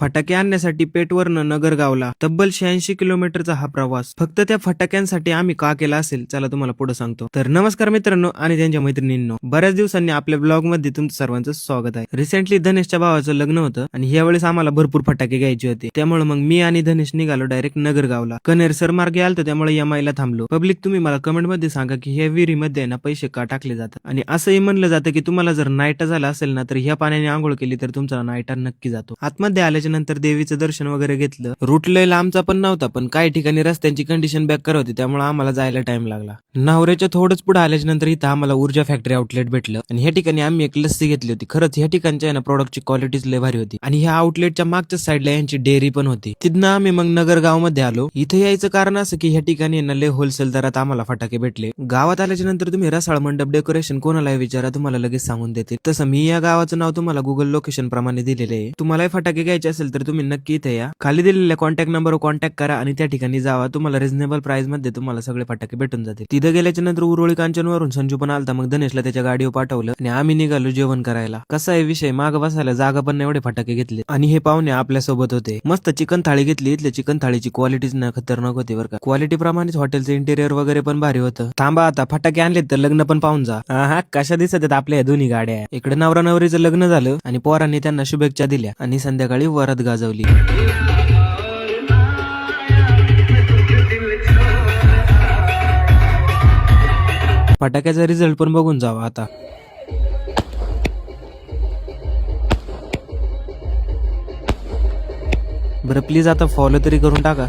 फटाके आणण्यासाठी पेठवरनं नगरगावला तब्बल 86 किलोमीटरचा हा प्रवास फक्त त्या फटाक्यांसाठी आम्ही का केला असेल, चला तुम्हाला पुढे सांगतो. तर नमस्कार मित्रांनो आणि त्यांच्या मैत्रिणींनो, बऱ्याच दिवसांनी आपल्या ब्लॉग मध्ये तुमचं सर्वांचं स्वागत आहे. रिसेंटली धनेशच्या भावाचं लग्न होतं आणि यावेळेस आम्हाला भरपूर फटाके घ्यायचे होते. त्यामुळे मग मी आणि धनेश निघालो डायरेक्ट नगरगावला. कनेरसर मार्गे आलतो त्यामुळे एमआयला थांबलो. पब्लिक तुम्ही मला कमेंट मध्ये सांगा की ह्या विहिरीमध्ये ना पैसे का टाकले जातात, आणि असंही म्हणलं जातं की तुम्हाला जर नाईटा झाला असेल ना तर ह्या पाण्याने आंघोळ केली तर तुमचा नाईटा नक्की जातो. आतमध्ये आल्याच्या नंतर देवीचं दर्शन वगैरे घेतलं. रूट लय लांबचा पण नव्हता, पण काही ठिकाणी रस्त्यांची कंडिशन बेकार होती त्यामुळे आम्हाला जायला टाइम लागला. नवऱ्याच्या थोडंच पुढे आल्याच्या नंतर इथं आम्हाला ऊर्जा फॅक्टरी आउटलेट भेटलं आणि ह्या ठिकाणी आम्ही एक लस्सी घेतली होती. खरंच ह्या ठिकाणच्या ना प्रोडक्टची क्वालिटीच लय भारी होती आणि ह्या आउटलेटच्या मागच्या साईडला यांची डेअरी पण होती. तिथनं आम्ही मग नगरगाव मध्ये आलो. इथे यायचं कारण असं की ह्या ठिकाणी ना लय होलसेल दरात आम्हाला फटाके भेटले. गावात आल्याच्या नंतर तुम्ही रसाळ मंडप डेकोरेशन कोणाला विचारा, तुम्हाला लगेच सांगून देते. तसं मी या गावाचं नाव तुम्हाला गुगल लोकेशन प्रमाणे दिलेले आहे. तुम्हाला फटाके घ्यायचे असेल तर तुम्ही नक्की इथे या. खाली दिलेल्या कॉन्टॅक्ट नंबरवर कॉन्टॅक्ट करा आणि त्या ठिकाणी जावा. तुम्हाला रिझनेबल प्राइस मध्ये तुम्हाला सगळे फटाके भेटून जातील. तिथे गेल्याच्या नंतर उरोळी कांचनवरून संजू पण आलता. मग धनेशला त्याच्या गाडीवर पाठवलं आणि आम्ही निघालो जेवण करायला. कसा आहे विषय, माग बसायला जागा पण नाही, एवढे फटाके घेतले आणि हे पाहुणे आपल्या सोबत होते. मस्त चिकन थाळी घेतली. इथल्या चिकन थाळीची क्वालिटीच ना खतरनाक होती बरं का. क्वालिटी प्रमाणेच हॉटेलचं इंटेरियर वगैरे पण भारी होतं. थांबा आता, फटाके आणले तर लग्न पण पाहून जा. हा कशा दिसत आहेत आपल्या दोन्ही गाड्या. इकडे नवरा नवरीचं लग्न झालं आणि पोरांनी त्यांना शुभेच्छा दिल्या आणि संध्याकाळी वरात गाजवली. फटाक्याचा रिझल्ट पण बघून जावा आता. बरं प्लीज आता फॉलो तरी करून टाका.